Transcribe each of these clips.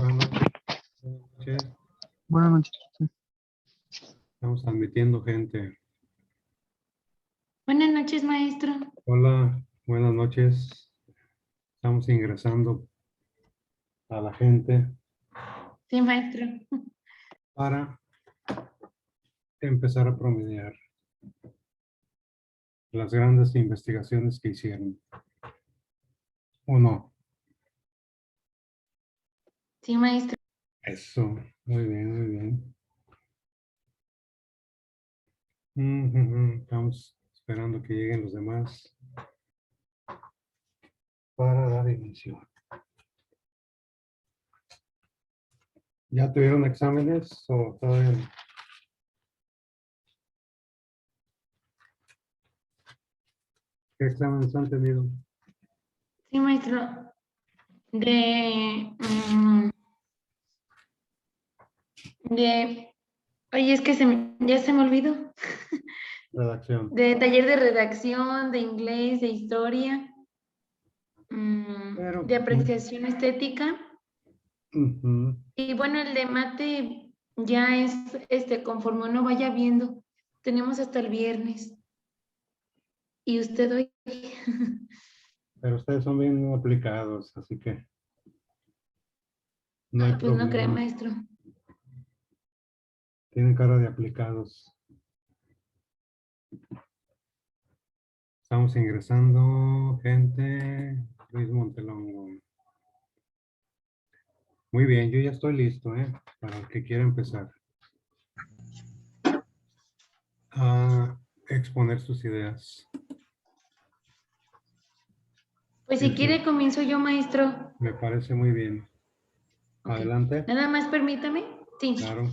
Buenas noches. Buenas noches. Estamos admitiendo gente. Buenas noches, maestro. Hola, buenas noches. Estamos ingresando a la gente Sí, maestro. para empezar a promediar las grandes investigaciones que hicieron. ¿O no? Sí, maestro. Eso, muy bien, muy bien. Estamos esperando que lleguen los demás para dar inicio. ¿Ya tuvieron exámenes o todavía no? ¿Qué exámenes han tenido? Sí, maestro. Oye, es que ya se me olvidó. Redacción. De taller de redacción, de inglés, de historia, Pero, de apreciación estética. ujú. Y bueno, el de mate ya es conforme uno vaya viendo. Tenemos hasta el viernes. ¿Y usted hoy? Pero ustedes son bien aplicados, así que no hay Pues no creo, problema. maestro. Tienen cara de aplicados. Estamos ingresando gente. Luis Montelongo. Muy bien, yo ya estoy listo, para el que quiera empezar a exponer sus ideas. Pues si Sí, quiere sí. comienzo yo, maestro. Me parece muy bien. Ok. Adelante. Nada más permítame. Sí. Claro,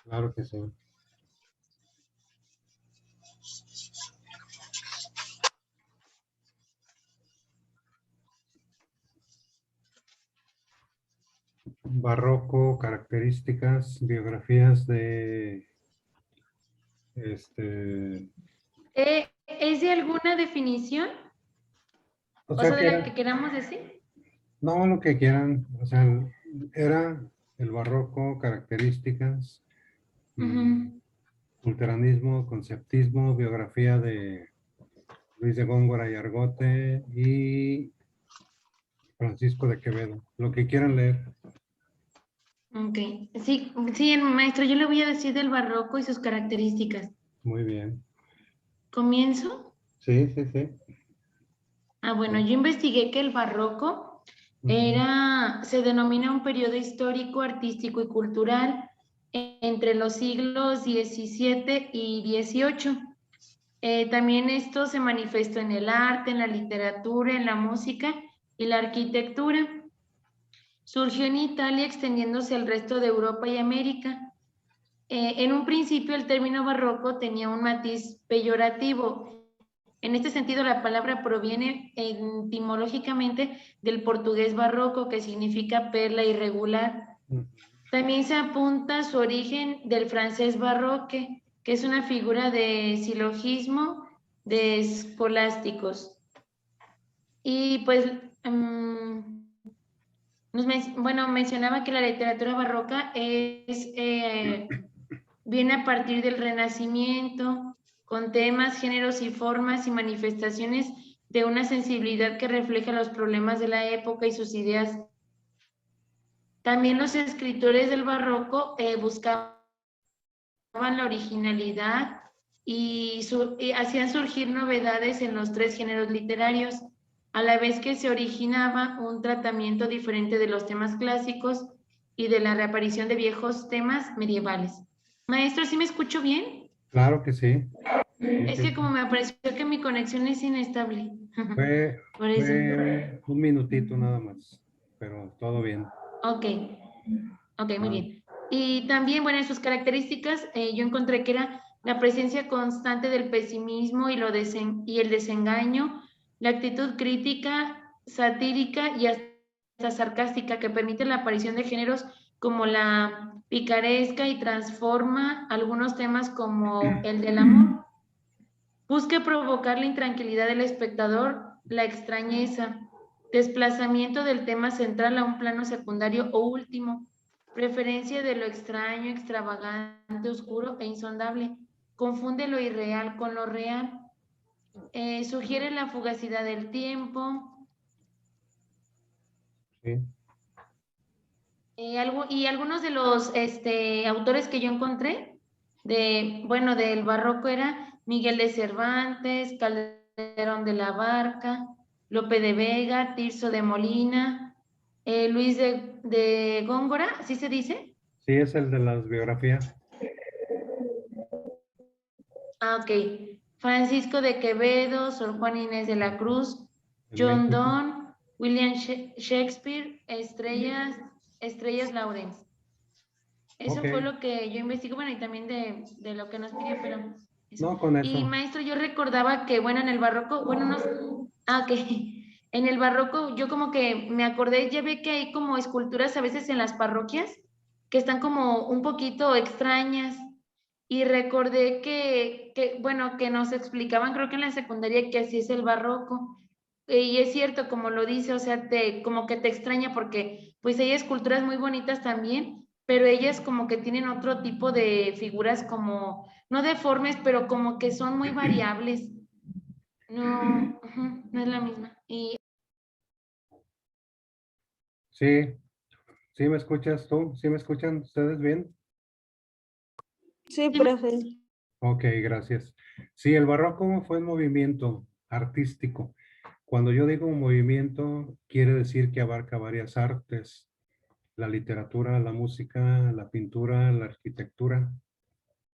claro que sí. Barroco, características, biografías de ¿Es de alguna definición? o O sea sea, de que la era, que queramos decir. no lo que quieran, o sea, era el barroco, características, Ujú. culteranismo, conceptismo, biografía de Luis de Góngora y Argote y Francisco de Quevedo, lo que quieran leer. Ok. Sí, sí, maestro, yo le voy a decir del barroco y sus características. Muy bien. ¿Comienzo? Sí, sí, sí. Bueno, yo investigué que el barroco se denomina un periodo histórico, artístico y cultural entre los siglos XVII y XVIII. También esto se manifestó en el arte, en la literatura, en la música y la arquitectura. Surgió en Italia extendiéndose al resto de Europa y América. En un principio el término barroco tenía un matiz peyorativo. En este sentido la palabra proviene etimológicamente del portugués barroco, que significa perla irregular. También se apunta su origen del francés barroque, que es una figura de silogismo de escolásticos. Y pues, mencionaba que la literatura barroca viene a partir del Renacimiento, con temas, géneros y formas y manifestaciones de una sensibilidad que refleja los problemas de la época y sus ideas. También los escritores del barroco buscaban la originalidad y hacían surgir novedades en los tres géneros literarios, a la vez que se originaba un tratamiento diferente de los temas clásicos y de la reaparición de viejos temas medievales. Maestro, ¿sí me escucho bien? Claro que sí. Es que como me pareció que mi conexión es inestable. Por eso. Fue un minutito nada más, pero todo bien. Ok, muy bien. Y también, bueno, en sus características, yo encontré que era la presencia constante del pesimismo y el desengaño, la actitud crítica, satírica y hasta sarcástica que permite la aparición de géneros como la picaresca y transforma algunos temas como el del amor. Busca provocar la intranquilidad del espectador, la extrañeza, desplazamiento del tema central a un plano secundario o último, preferencia de lo extraño, extravagante, oscuro e insondable, confunde lo irreal con lo real, sugiere la fugacidad del tiempo. Sí. Y algunos de los autores que yo encontré, del barroco era Miguel de Cervantes, Calderón de la Barca, Lope de Vega, Tirso de Molina, Luis de Góngora, ¿sí se dice? Sí, es el de las biografías. Ah, ok. Francisco de Quevedo, Sor Juan Inés de la Cruz, En John México. Donne, William Shakespeare, Estrellas Lawrence. Eso Ok. fue lo que yo investigo, bueno, y también de lo que nos pidió, pero eso. No, con Y eso. maestro, yo recordaba que, bueno, en el barroco, bueno, no sé, ok, en el barroco yo como que me acordé, ya ve que hay como esculturas a veces en las parroquias que están como un poquito extrañas, y recordé bueno, que nos explicaban, creo que en la secundaria, que así es el barroco. Y es cierto, como lo dice, o sea, como que te extraña porque pues hay esculturas muy bonitas también, pero ellas como que tienen otro tipo de figuras como, no deformes, pero como que son muy variables. No, no es la misma. Y Sí, sí me escuchas tú, sí me escuchan ustedes bien. Sí, profe. Ok, gracias. Sí, el barroco fue un movimiento artístico. Cuando yo digo un movimiento, quiere decir que abarca varias artes: la literatura, la música, la pintura, la arquitectura.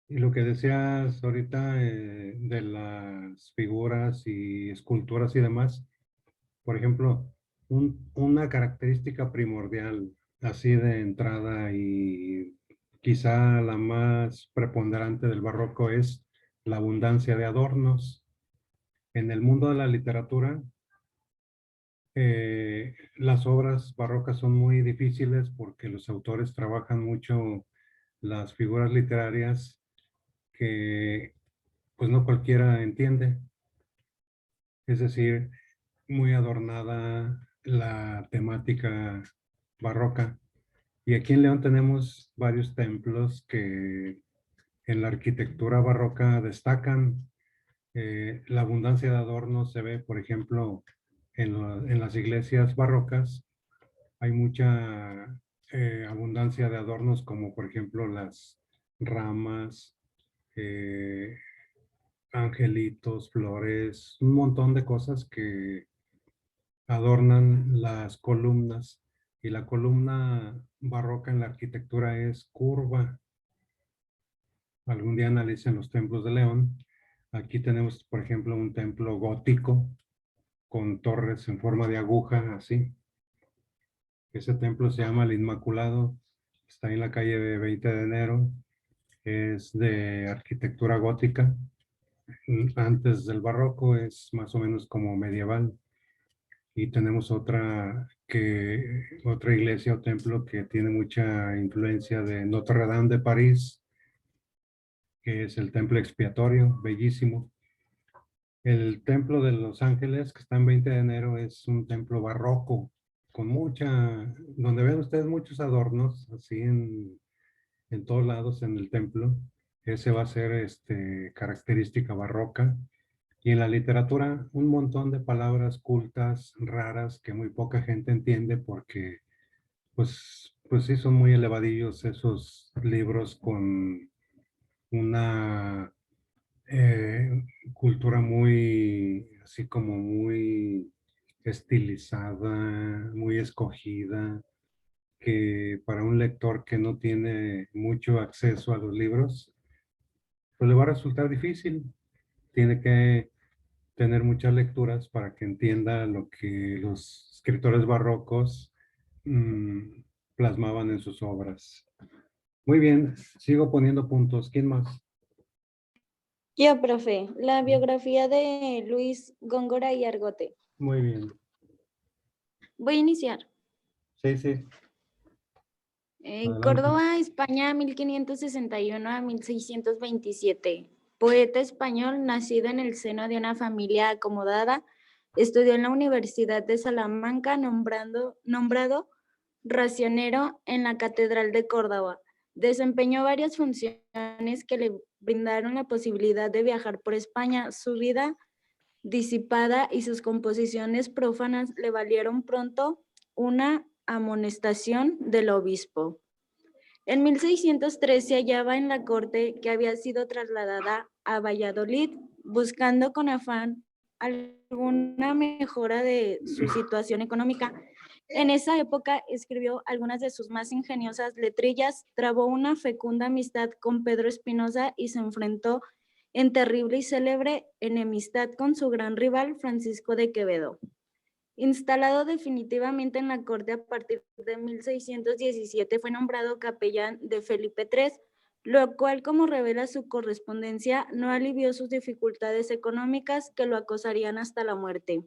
Y lo que decías ahorita de las figuras y esculturas y demás, por ejemplo, una característica primordial, así de entrada y quizá la más preponderante del barroco, es la abundancia de adornos. En el mundo de la literatura, las obras barrocas son muy difíciles porque los autores trabajan mucho las figuras literarias que pues no cualquiera entiende. Es decir, muy adornada la temática barroca. Y aquí en León tenemos varios templos que en la arquitectura barroca destacan. La abundancia de adornos se ve, por ejemplo, en las iglesias barrocas. Hay mucha abundancia de adornos, como por ejemplo las ramas, eh, angelitos, flores, un montón de cosas que adornan las columnas. Y la columna barroca en la arquitectura es curva. Algún día analicen los templos de León. Aquí tenemos, por ejemplo, un templo gótico con torres en forma de aguja, así. Ese templo se llama el Inmaculado. Está en la calle de 20 de enero. Es de arquitectura gótica. Antes del barroco, es más o menos como medieval. Y tenemos otra iglesia o templo que tiene mucha influencia de Notre Dame de París, que es el templo expiatorio, bellísimo. El templo de Los Ángeles, que está en 20 de enero, es un templo barroco, con donde ven ustedes muchos adornos, así en todos lados en el templo. Ese va a ser característica barroca. Y en la literatura, un montón de palabras cultas, raras, que muy poca gente entiende porque, pues sí, son muy elevadillos esos libros con una cultura muy, así como muy estilizada, muy escogida, que para un lector que no tiene mucho acceso a los libros, pues le va a resultar difícil. Tiene que tener muchas lecturas para que entienda lo que los escritores barrocos plasmaban en sus obras. Muy bien, sigo poniendo puntos. ¿Quién más? Yo, profe. La biografía de Luis Góngora y Argote. Muy bien. Voy a iniciar. Sí, sí. En Adelante. Córdoba, España, 1561 a 1627. Poeta español, nacido en el seno de una familia acomodada, Estudió en la Universidad de Salamanca, nombrado racionero en la Catedral de Córdoba. Desempeñó varias funciones que le brindaron la posibilidad de viajar por España. Su vida disipada y sus composiciones prófanas le valieron pronto una amonestación del obispo. En 1603 se hallaba en la corte, que había sido trasladada a Valladolid, buscando con afán alguna mejora de su situación económica. En esa época escribió algunas de sus más ingeniosas letrillas, trabó una fecunda amistad con Pedro Espinosa y se enfrentó en terrible y célebre enemistad con su gran rival Francisco de Quevedo. Instalado definitivamente en la corte a partir de 1617, fue nombrado capellán de Felipe III, lo cual, como revela su correspondencia, no alivió sus dificultades económicas que lo acosarían hasta la muerte.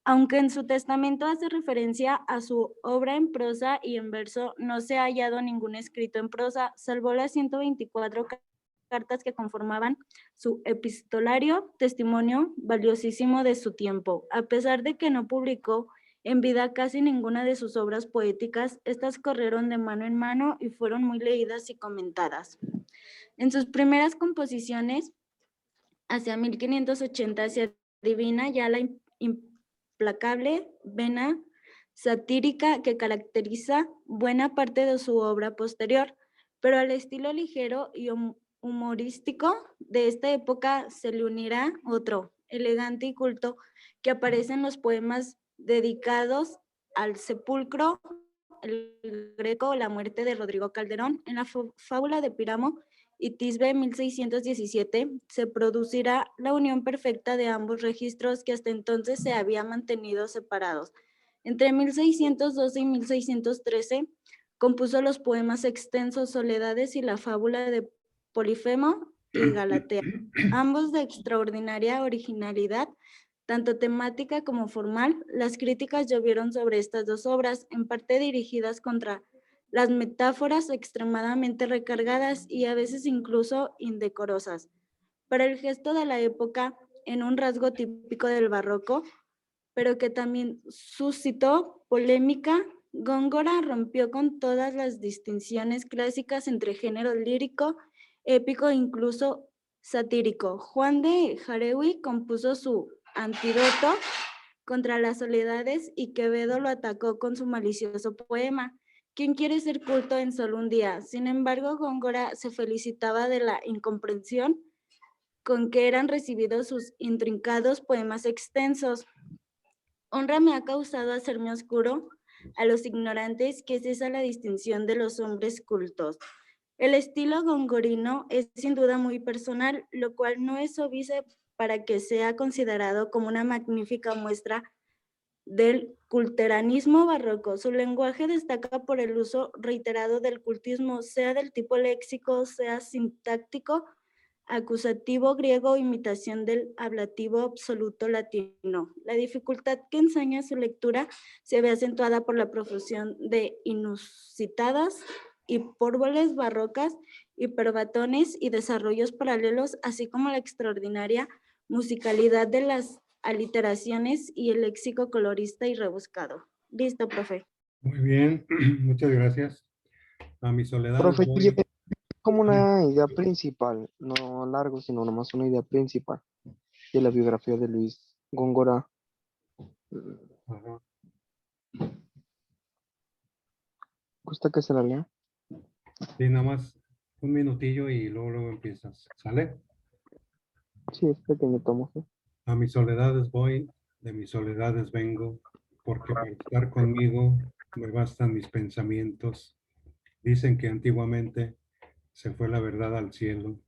Aunque en su testamento hace referencia a su obra en prosa y en verso, no se ha hallado ningún escrito en prosa, salvo las 124 cartas que conformaban su epistolario, testimonio valiosísimo de su tiempo. A pesar de que no publicó en vida casi ninguna de sus obras poéticas, estas corrieron de mano en mano y fueron muy leídas y comentadas. En sus primeras composiciones, hacia 1580, se adivina ya la implacable vena satírica que caracteriza buena parte de su obra posterior, pero al estilo ligero y humorístico de esta época se le unirá otro, elegante y culto, que aparece en los poemas dedicados al sepulcro, el Greco o la muerte de Rodrigo Calderón. En la fábula de Píramo y Tisbe 1617 se producirá la unión perfecta de ambos registros que hasta entonces se habían mantenido separados. Entre 1612 y 1613 compuso los poemas extensos Soledades y la fábula de Polifemo y Galatea, ambos de extraordinaria originalidad, tanto temática como formal. Las críticas llovieron sobre estas dos obras, en parte dirigidas contra las metáforas extremadamente recargadas y a veces incluso indecorosas. Para el gesto de la época, en un rasgo típico del barroco, pero que también suscitó polémica, Góngora rompió con todas las distinciones clásicas entre género lírico, épico e incluso satírico. Juan de Jarewi compuso su antídoto contra las soledades y Quevedo lo atacó con su malicioso poema ¿Quién quiere ser culto en solo un día? Sin embargo, Góngora se felicitaba de la incomprensión con que eran recibidos sus intrincados poemas extensos. Honra me ha causado hacerme oscuro a los ignorantes, que es esa la distinción de los hombres cultos. El estilo gongorino es sin duda muy personal, lo cual no es óbice para que sea considerado como una magnífica muestra del culteranismo barroco. Su lenguaje destaca por el uso reiterado del cultismo, sea del tipo léxico, sea sintáctico, acusativo griego, imitación del ablativo absoluto latino. La dificultad que ensaña su lectura se ve acentuada por la profusión de inusitadas hipérboles barrocas, hiperbatones y desarrollos paralelos, así como la extraordinaria musicalidad de las aliteraciones y el léxico colorista y rebuscado. Listo, profe. Muy bien, muchas gracias. A mi soledad Profe, voy. como una idea principal, no largo, sino nomás una idea principal de la biografía de Luis Góngora. Ajá. ¿Gusta que se la lea? Sí, nada más un minutillo y luego empiezas. ¿Sale? Sí, es pequeño tomo. ¿Sí? A mis soledades voy, de mis soledades vengo, porque para estar conmigo me bastan mis pensamientos. Dicen que antiguamente se fue la verdad al cielo,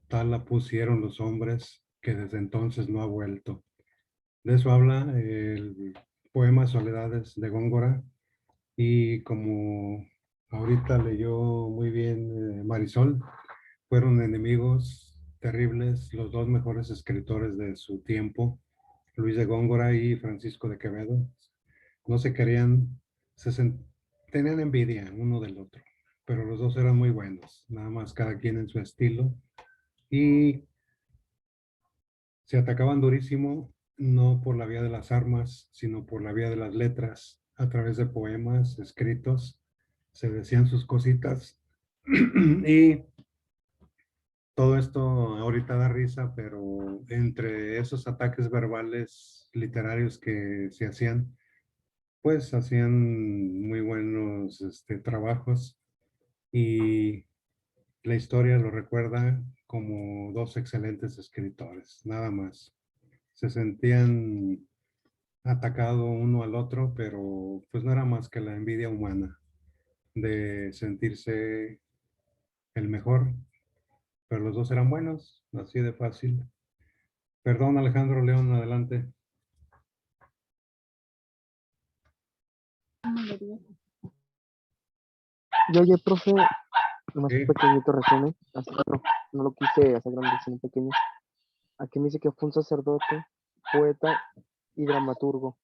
tal la pusieron los hombres que desde entonces no ha vuelto. De eso habla el poema Soledades de Góngora, y como ahorita leyó muy bien Marisol, fueron enemigos terribles los dos mejores escritores de su tiempo, Luis de Góngora y Francisco de Quevedo. No se querían, tenían envidia uno del otro, pero los dos eran muy buenos, nada más cada quien en su estilo, y se atacaban durísimo no por la vía de las armas, sino por la vía de las letras, a través de poemas escritos, se decían sus cositas. Y todo esto ahorita da risa, pero entre esos ataques verbales literarios que se hacían, pues hacían muy buenos trabajos, y la historia lo recuerda como dos excelentes escritores, nada más. Se sentían atacados uno al otro, pero pues no era más que la envidia humana de sentirse el mejor, pero los dos eran buenos, así de fácil. Perdón, Alejandro León, adelante. Y oye, profe, nomás un Sí, pequeñito resumen, así, no lo quise hacer grande, sino pequeño. Aquí me dice que fue un sacerdote, poeta y dramaturgo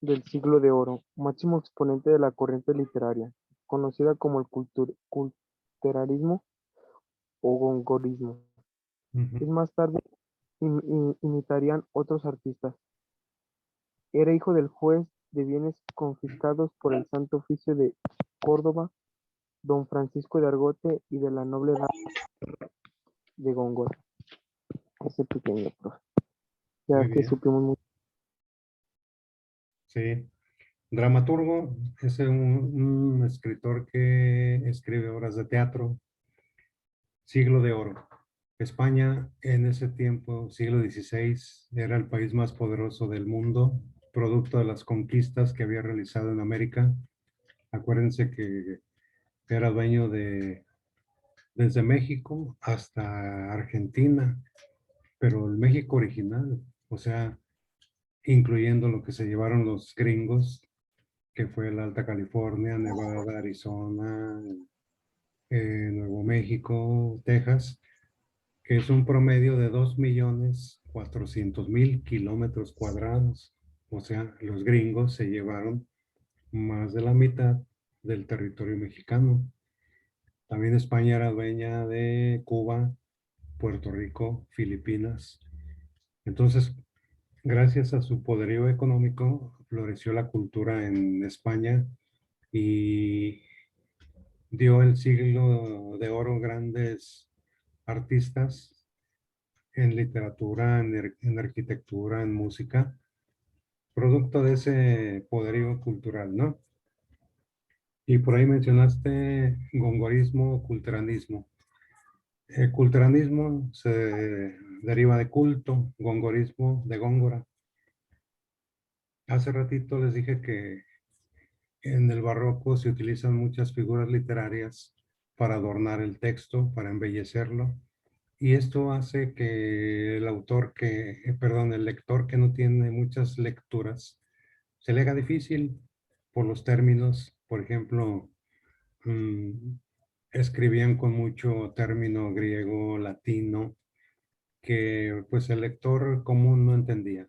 del siglo de oro, máximo exponente de la corriente literaria, conocida como el culterarismo o gongorismo. ujú, Es más tarde imitarían otros artistas. Era hijo del juez de bienes confiscados por el Santo Oficio de Córdoba, don Francisco de Argote, y de la noble dama de Góngora. Ese pequeño, profe. Ya muy que bien, supimos mucho. sí. Dramaturgo es un escritor que escribe obras de teatro. Siglo de oro. España en ese tiempo, siglo XVI, era el país más poderoso del mundo, producto de las conquistas que había realizado en América. Acuérdense que era dueño desde México hasta Argentina, pero el México original, o sea, incluyendo lo que se llevaron los gringos, que fue la Alta California, Nevada, Arizona, Nuevo México, Texas, que es un promedio de 2.400.000 kilómetros cuadrados. O sea, los gringos se llevaron más de la mitad del territorio mexicano. También España era dueña de Cuba, Puerto Rico, Filipinas. Entonces, gracias a su poderío económico, floreció la cultura en España y dio el siglo de oro grandes artistas en literatura, en arquitectura, en música, producto de ese poderío cultural, ¿no? Y por ahí mencionaste gongorismo, culteranismo. El culteranismo se deriva de culto, gongorismo de góngora. Hace ratito les dije que en el barroco se utilizan muchas figuras literarias para adornar el texto, para embellecerlo. Y esto hace que el lector que no tiene muchas lecturas, se le haga difícil por los términos. Por ejemplo, mm, escribían con mucho término griego, latino, que pues el lector común no entendía.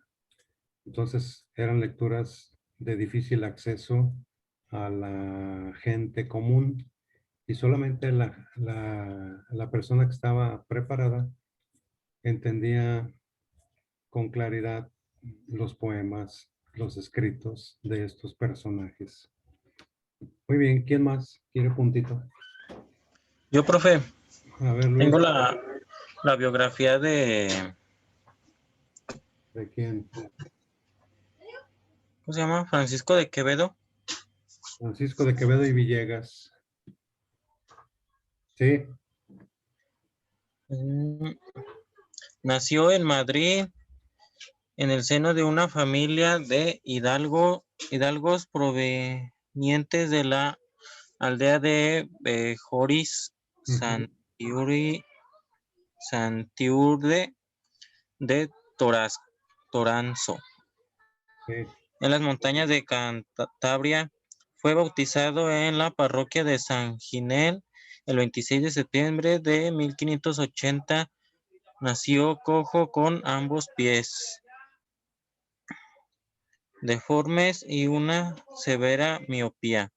Entonces eran lecturas de difícil acceso a la gente común, y solamente la persona que estaba preparada entendía con claridad los poemas, los escritos de estos personajes. Muy bien, ¿quién más quiere puntito? Yo, profe, A ver, Luis, tengo la biografía de, ¿de quién? ¿cómo se llama? Francisco de Quevedo. Francisco de Quevedo y Villegas. Sí, Mm, Nació en Madrid en el seno de una familia de hidalgos provenientes de la aldea de Bejoris, ujú, Santiurde de Toranzo, sí, en las montañas de Cantabria. Fue bautizado en la parroquia de San Ginel el 26 de septiembre de 1580. Nació cojo con ambos pies deformes y una severa miopía.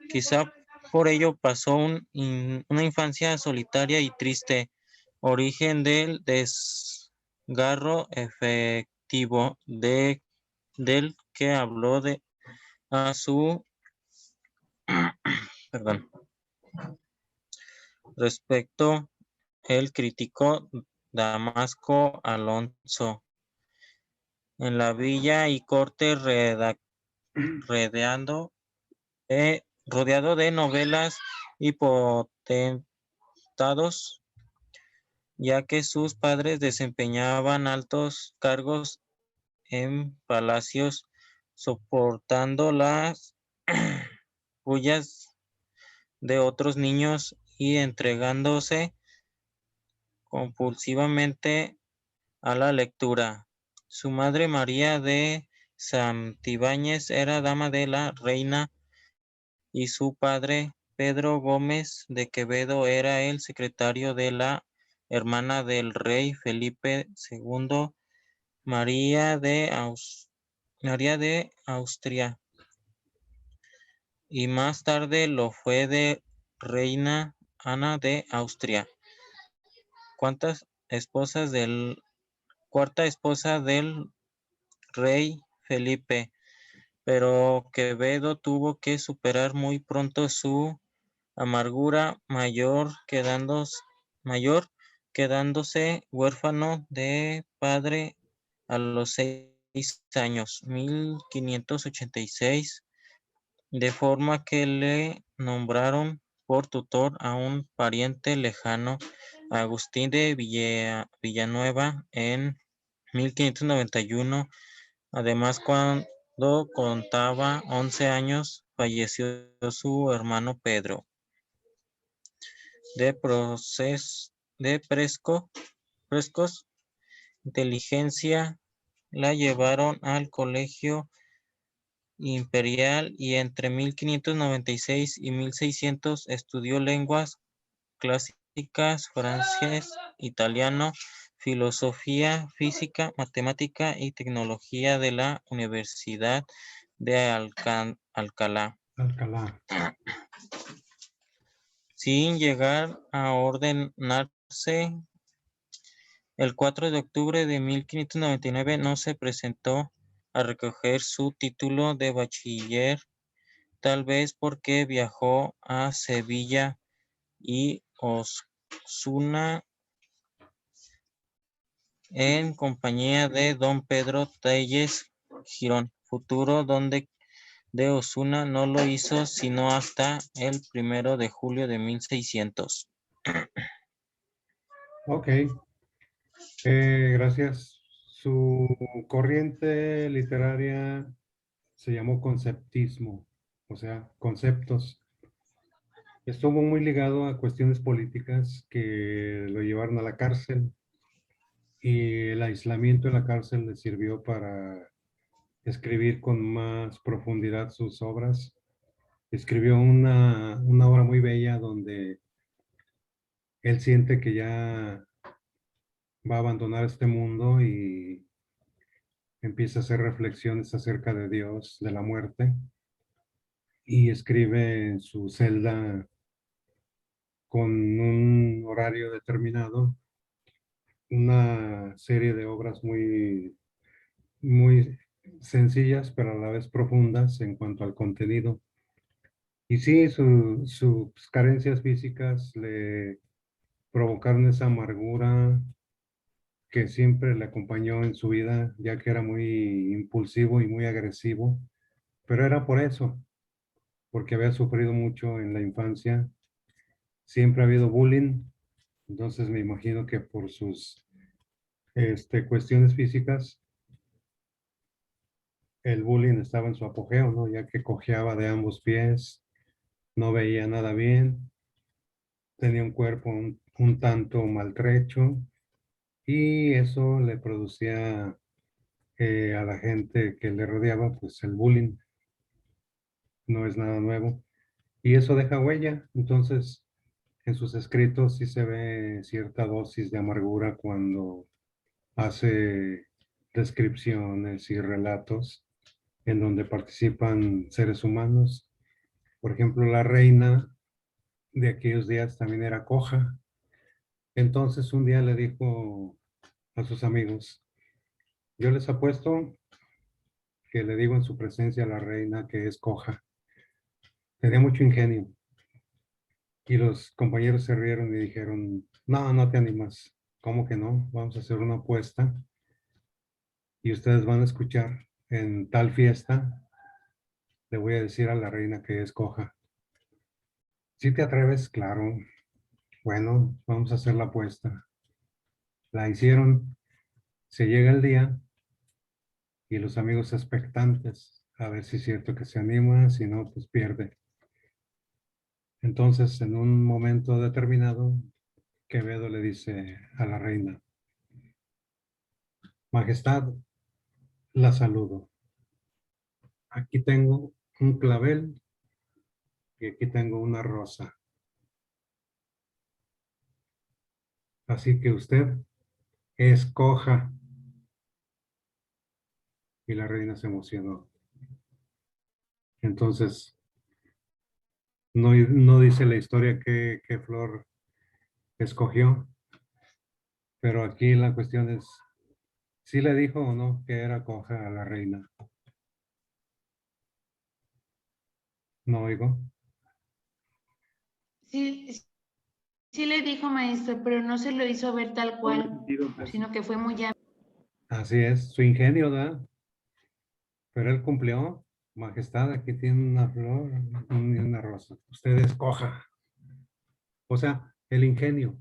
Quizá por ello pasó una infancia solitaria y triste, origen del desgarro efectivo del que habló a su perdón, respecto el crítico Damasco Alonso. En la villa y corte rodeado de novelas y potentados, ya que sus padres desempeñaban altos cargos en palacios, soportando las bullas de otros niños y entregándose compulsivamente a la lectura. Su madre María de Santibáñez era dama de la reina y su padre Pedro Gómez de Quevedo era el secretario de la hermana del rey Felipe II, María de Austria, y más tarde lo fue de reina Ana de Austria, cuarta esposa del rey Felipe, pero Quevedo tuvo que superar muy pronto su amargura mayor, quedándose huérfano de padre a los 6 años, 1586, de forma que le nombraron por tutor a un pariente lejano, Agustín de Villanueva, en 1591. Además, cuando contaba 11 años, falleció su hermano Pedro. De frescos, inteligencia, la llevaron al Colegio Imperial y entre 1596 y 1600 estudió lenguas clásicas, francés, italiano, filosofía, física, matemática y tecnología de la Universidad de Alcalá, sin llegar a ordenarse. El 4 de octubre de 1599 no se presentó a recoger su título de bachiller, tal vez porque viajó a Sevilla y Osuna en compañía de don Pedro Telles Girón, futuro donde de Osuna no lo hizo sino hasta el 1 de julio de 1600. Ok, gracias. Su corriente literaria se llamó conceptismo, o sea, conceptos. Estuvo muy ligado a cuestiones políticas que lo llevaron a la cárcel y el aislamiento en la cárcel le sirvió para escribir con más profundidad sus obras. Escribió una obra muy bella donde él siente que ya va a abandonar este mundo y empieza a hacer reflexiones acerca de Dios, de la muerte, y escribe en su celda con un horario determinado una serie de obras muy sencillas, pero a la vez profundas en cuanto al contenido. Y sí, sus carencias físicas le provocaron esa amargura que siempre le acompañó en su vida, ya que era muy impulsivo y muy agresivo, pero era por eso, porque había sufrido mucho en la infancia. Siempre ha habido bullying, entonces me imagino que por sus cuestiones físicas, el bullying estaba en su apogeo, ¿no? Ya que cojeaba de ambos pies, no veía nada bien, tenía un cuerpo un tanto maltrecho y eso le producía a la gente que le rodeaba, pues el bullying. No es nada nuevo. Y eso deja huella. Entonces, en sus escritos sí se ve cierta dosis de amargura cuando hace descripciones y relatos en donde participan seres humanos. Por ejemplo, la reina de aquellos días también era coja. Entonces un día le dijo a sus amigos. Yo les apuesto que le digo en su presencia a la reina que es coja. Tenía mucho ingenio. Y los compañeros se rieron y dijeron, no, no te animas. ¿Cómo que no? Vamos a hacer una apuesta y ustedes van a escuchar en tal fiesta, le voy a decir a la reina que es coja. Si te atreves, claro. Bueno, vamos a hacer la apuesta. La hicieron, se llega el día y los amigos expectantes a ver si es cierto que se anima, si no, pues pierde. Entonces, en un momento determinado, Quevedo le dice a la reina, Majestad, la saludo. Aquí tengo un clavel y aquí tengo una rosa. Así que usted escoja. Y la reina se emocionó. Entonces, no dice la historia qué flor escogió, pero aquí la cuestión es, ¿sí le dijo o no que era coja a la reina? No oigo. Sí, sí le dijo, maestro, pero no se lo hizo ver tal cual, sino que fue muy amable. Así es, su ingenio, ¿verdad? Pero él cumplió. Majestad, aquí tiene una flor y una rosa. Usted escoja. O sea, el ingenio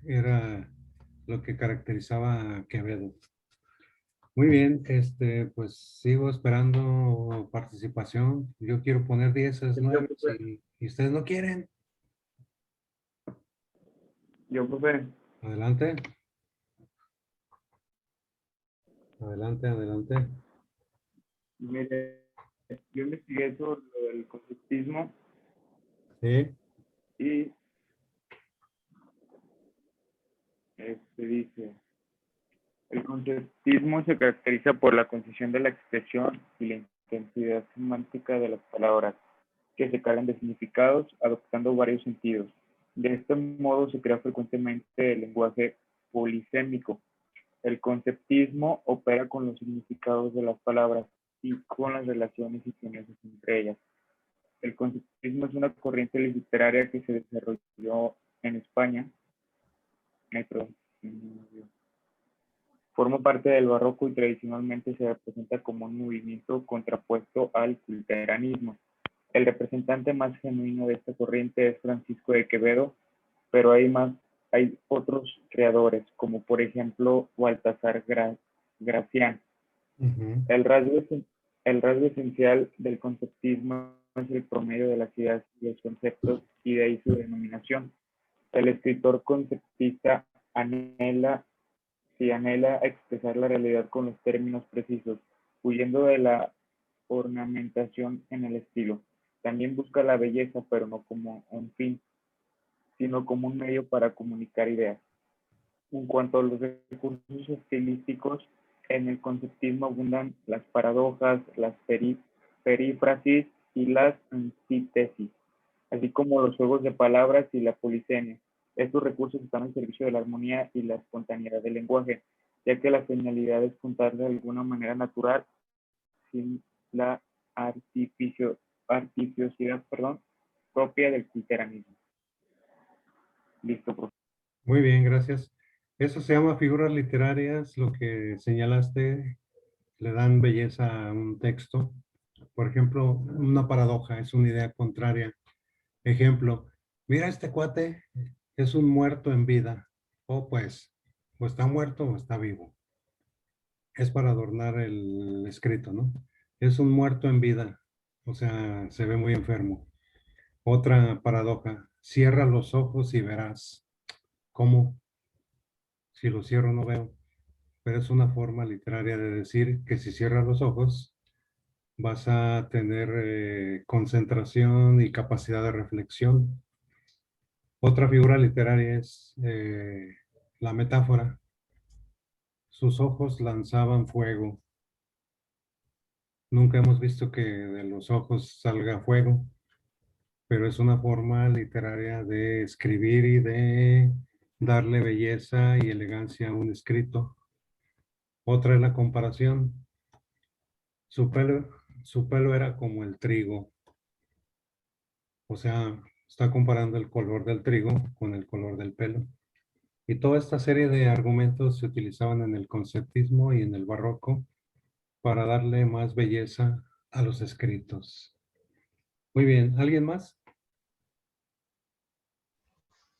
era lo que caracterizaba a Quevedo. Muy bien, pues sigo esperando participación. Yo quiero poner 10 9 y ustedes no quieren. Yo, profe, Adelante, adelante, adelante. mire, yo investigué sobre lo del conceptismo Sí, y dice, el conceptismo se caracteriza por la concisión de la expresión y la intensidad semántica de las palabras, que se cargan de significados, adoptando varios sentidos. De este modo se crea frecuentemente el lenguaje polisémico. El conceptismo opera con los significados de las palabras y con las relaciones y sinergias entre ellas. El conceptismo es una corriente literaria que se desarrolló en España. Forma parte del barroco y tradicionalmente se representa como un movimiento contrapuesto al culteranismo. El representante más genuino de esta corriente es Francisco de Quevedo, pero hay otros creadores, como por ejemplo Baltasar Gracián. ujú, El rasgo esencial del conceptismo es el promedio de las ideas y los conceptos, y de ahí su denominación. El escritor conceptista anhela expresar la realidad con los términos precisos, huyendo de la ornamentación en el estilo. También busca la belleza, pero no como un fin, sino como un medio para comunicar ideas. En cuanto a los recursos estilísticos, en el conceptismo abundan las paradojas, las perífrasis y las antítesis, así como los juegos de palabras y la polisemia. Estos recursos están al servicio de la armonía y la espontaneidad del lenguaje, ya que la finalidad es contar de alguna manera natural, sin la artificiosidad propia del culteranismo. Listo, profe. muy bien, gracias. Eso se llama figuras literarias, lo que señalaste, le dan belleza a un texto. Por ejemplo, una paradoja es una idea contraria. Ejemplo, mira este cuate, es un muerto en vida. O pues, o está muerto o está vivo. Es para adornar el escrito, ¿no? Es un muerto en vida, o sea, se ve muy enfermo. Otra paradoja, cierra los ojos y verás. ¿Cómo? Si los cierro no veo. Pero es una forma literaria de decir que si cierras los ojos vas a tener concentración y capacidad de reflexión. Otra figura literaria es la metáfora. Sus ojos lanzaban fuego. Nunca hemos visto que de los ojos salga fuego, pero es una forma literaria de escribir y de darle belleza y elegancia a un escrito. Otra es la comparación. Su pelo era como el trigo. O sea, está comparando el color del trigo con el color del pelo. Y toda esta serie de argumentos se utilizaban en el conceptismo y en el barroco para darle más belleza a los escritos. Muy bien, ¿alguien más?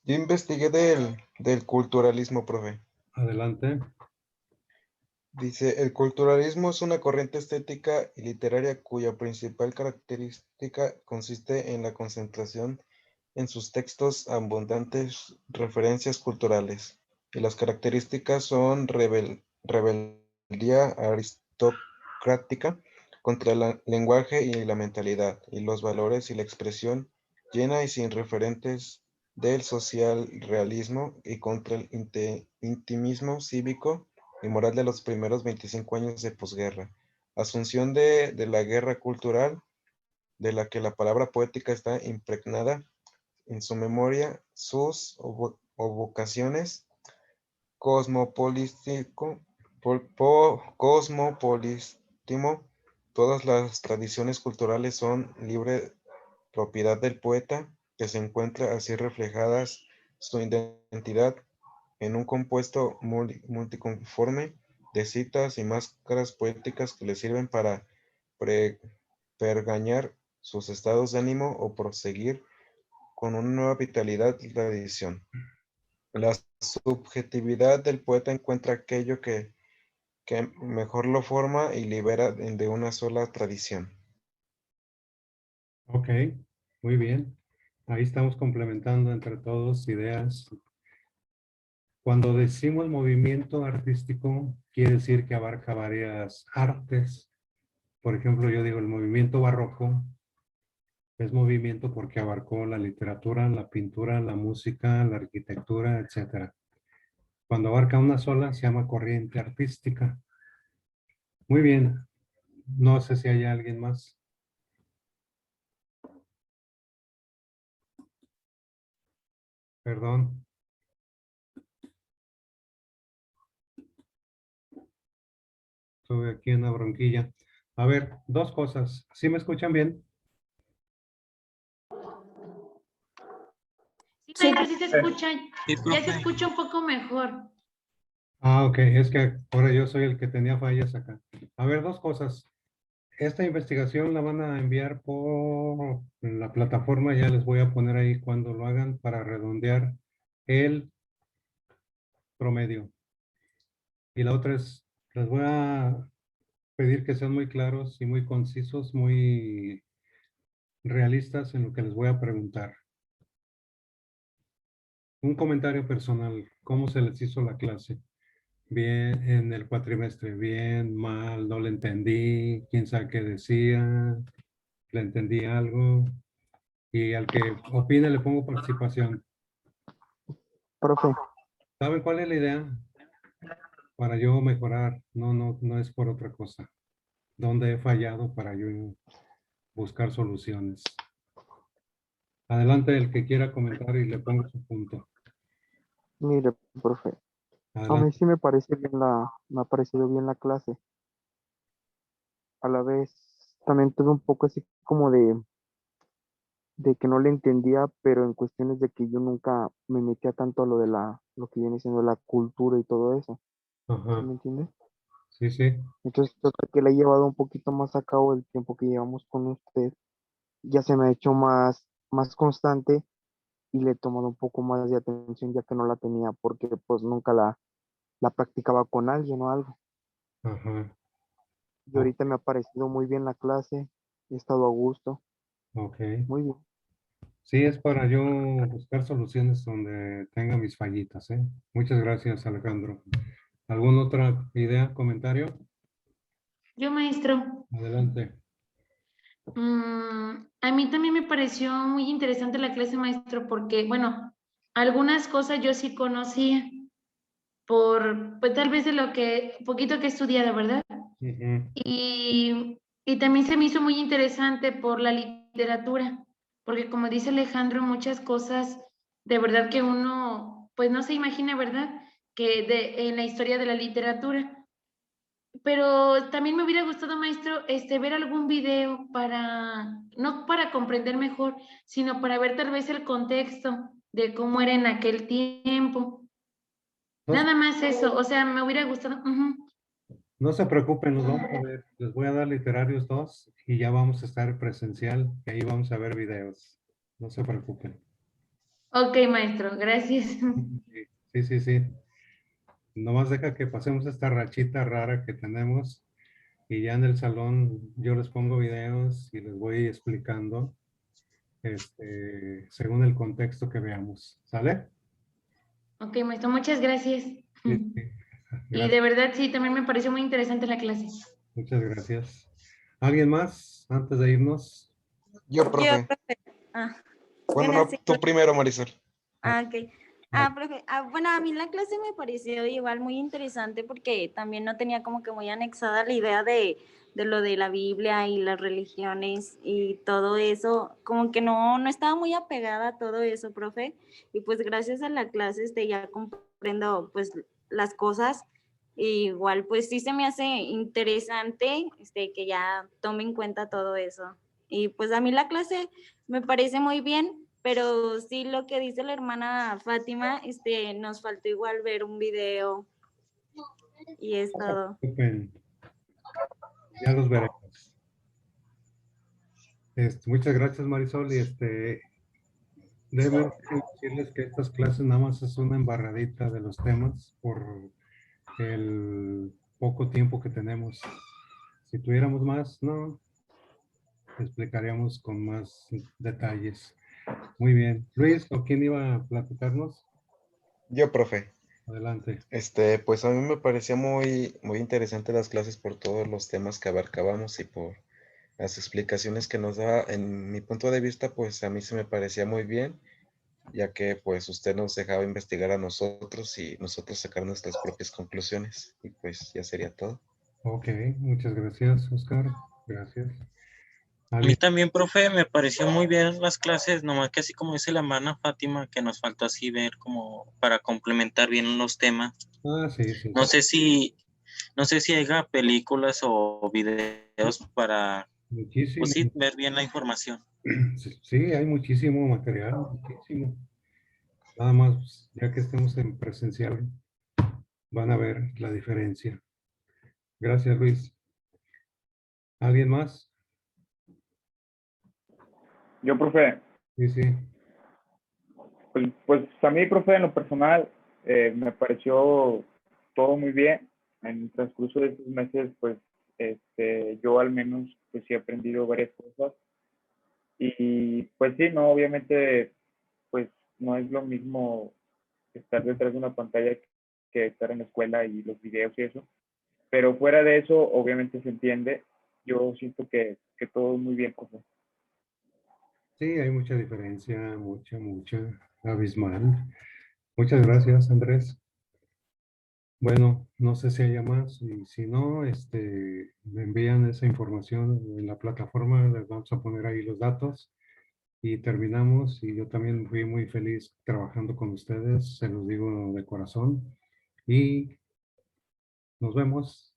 Yo investigué del culturalismo, profe. Adelante. Dice, el culturalismo es una corriente estética y literaria cuya principal característica consiste en la concentración en sus textos abundantes referencias culturales. Y las características son rebeldía aristocrática contra el lenguaje y la mentalidad, y los valores y la expresión llena y sin referentes del social realismo y contra el intimismo cívico y moral de los primeros 25 años de posguerra. Asunción de la guerra cultural, de la que la palabra poética está impregnada en su memoria, sus vocaciones, cosmopolitismo, todas las tradiciones culturales son libre propiedad del poeta, que se encuentra así reflejadas su identidad en un compuesto multiconforme de citas y máscaras poéticas que le sirven para pergañar sus estados de ánimo o proseguir con una nueva vitalidad y tradición. La subjetividad del poeta encuentra aquello que mejor lo forma y libera de una sola tradición. Ok, muy bien. Ahí estamos complementando entre todos ideas. Cuando decimos movimiento artístico, quiere decir que abarca varias artes. Por ejemplo, yo digo el movimiento barroco es movimiento porque abarcó la literatura, la pintura, la música, la arquitectura, etc. Cuando abarca una sola, se llama corriente artística. Muy bien. No sé si hay alguien más. Perdón. Estuve aquí en una bronquilla. A ver, dos cosas. ¿Sí me escuchan bien? Sí, maestro, sí se escucha, Sí, ya se profe. escucha un poco mejor. Ah, ok. Es que ahora yo soy el que tenía fallas acá. A ver, dos cosas. Esta investigación la van a enviar por la plataforma. Ya les voy a poner ahí cuando lo hagan para redondear el promedio. Y la otra es, les voy a pedir que sean muy claros y muy concisos, muy realistas en lo que les voy a preguntar. Un comentario personal, ¿cómo se les hizo la clase? Bien, en el cuatrimestre, bien, mal, no le entendí, quién sabe qué decía, le entendí algo. Y al que opine le pongo participación. Profe, ¿Saben cuál es la idea? Para yo mejorar, no es por otra cosa. ¿Dónde he fallado para yo buscar soluciones? Adelante el que quiera comentar y le pongo su punto. mire, profe, a mí Adelante. sí me ha parecido bien la clase. A la vez también tuve un poco así como de que no le entendía, pero en cuestiones de que yo nunca me metía tanto a lo que viene siendo la cultura y todo eso, ¿sí Ajá. me entiende? Sí, sí. Entonces, hasta que le he llevado un poquito más a cabo el tiempo que llevamos con usted, ya se me ha hecho más constante y le he tomado un poco más de atención ya que no la tenía porque pues nunca la practicaba con alguien o algo. Ajá. Y ahorita me ha parecido muy bien la clase, he estado a gusto, Ok. muy bien. Sí, es para yo buscar soluciones donde tenga mis fallitas, ¿eh? Muchas gracias, Alejandro. ¿Alguna otra idea, comentario? Yo, maestro, Adelante. a mí también me pareció muy interesante la clase, maestro, porque, bueno, algunas cosas yo sí conocía pues tal vez de lo que, poquito que he estudiado, ¿verdad? Ujú. Y también se me hizo muy interesante por la literatura, porque como dice Alejandro, muchas cosas de verdad que uno pues no se imagina, ¿verdad? Que en la historia de la literatura. Pero también me hubiera gustado, maestro, ver algún video para, no para comprender mejor, sino para ver tal vez el contexto de cómo era en aquel tiempo. No, Nada más eso, o sea, me hubiera gustado. Ujú. no se preocupen, los vamos a ver. Les voy a dar literarios 2 y ya vamos a estar presencial y ahí vamos a ver videos. No se preocupen. Ok, maestro, gracias. Sí, sí, sí. Nomás deja que pasemos esta rachita rara que tenemos y ya en el salón yo les pongo videos y les voy explicando según el contexto que veamos. ¿Sale? Ok, maestro, muchas gracias. Sí, sí. Y Gracias. de verdad, sí, también me pareció muy interesante la clase. Muchas gracias. ¿Alguien más antes de irnos? Yo, Yo, profe. profe. Ah, Bueno, bueno, no, sí, tú primero, Marisol. ok. Profe, bueno, a mí la clase me pareció igual muy interesante porque también no tenía como que muy anexada la idea de lo de la Biblia y las religiones y todo eso, como que no estaba muy apegada a todo eso, profe, y pues gracias a la clase ya comprendo pues las cosas, y igual pues sí se me hace interesante que ya tome en cuenta todo eso, y pues a mí la clase me parece muy bien. Pero sí, lo que dice la hermana Fátima, nos faltó igual ver un video y es todo. Disculpen, ya los veremos. Muchas gracias, Marisol. Y déjenme decirles que estas clases nada más es una embarradita de los temas por el poco tiempo que tenemos. Si tuviéramos más, no, explicaríamos con más detalles. Muy bien. Luis, ¿o quién iba a platicarnos? Yo, profe. Adelante. Pues a mí me parecía muy interesante las clases por todos los temas que abarcábamos y por las explicaciones que nos da. En mi punto de vista, pues a mí se me parecía muy bien, ya que pues usted nos dejaba investigar a nosotros y nosotros sacar nuestras propias conclusiones. Y pues ya sería todo. Ok, muchas gracias, Oscar. Gracias. A mí también, profe, me pareció muy bien las clases, nomás que así como dice la hermana Fátima, que nos faltó así ver como para complementar bien los temas. Sí, sí. No sé si haya películas o videos para, Muchísimo. pues sí, ver bien la información. Sí, hay muchísimo material, muchísimo. Nada más, pues, ya que estemos en presencial, van a ver la diferencia. Gracias, Luis. ¿Alguien más? Yo, profe, Sí, sí. pues a mí, profe, en lo personal, me pareció todo muy bien. En el transcurso de estos meses, pues, yo al menos, pues sí he aprendido varias cosas. Y pues sí, no, obviamente, pues no es lo mismo estar detrás de una pantalla que estar en la escuela y los videos y eso. Pero fuera de eso, obviamente se entiende. Yo siento que todo muy bien, profe. Sí, hay mucha diferencia, mucha, abismal. Muchas gracias, Andrés. Bueno, no sé si haya más y si no, me envían esa información en la plataforma, les vamos a poner ahí los datos y terminamos. Y yo también fui muy feliz trabajando con ustedes, se los digo de corazón. Y nos vemos.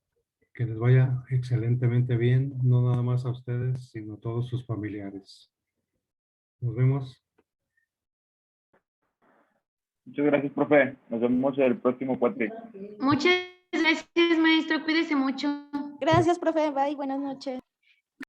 Que les vaya excelentemente bien, no nada más a ustedes, sino a todos sus familiares. Nos vemos. Muchas gracias, profe. Nos vemos el próximo cuatri. Muchas gracias, maestro. Cuídese mucho. Gracias, profe. Bye, buenas noches.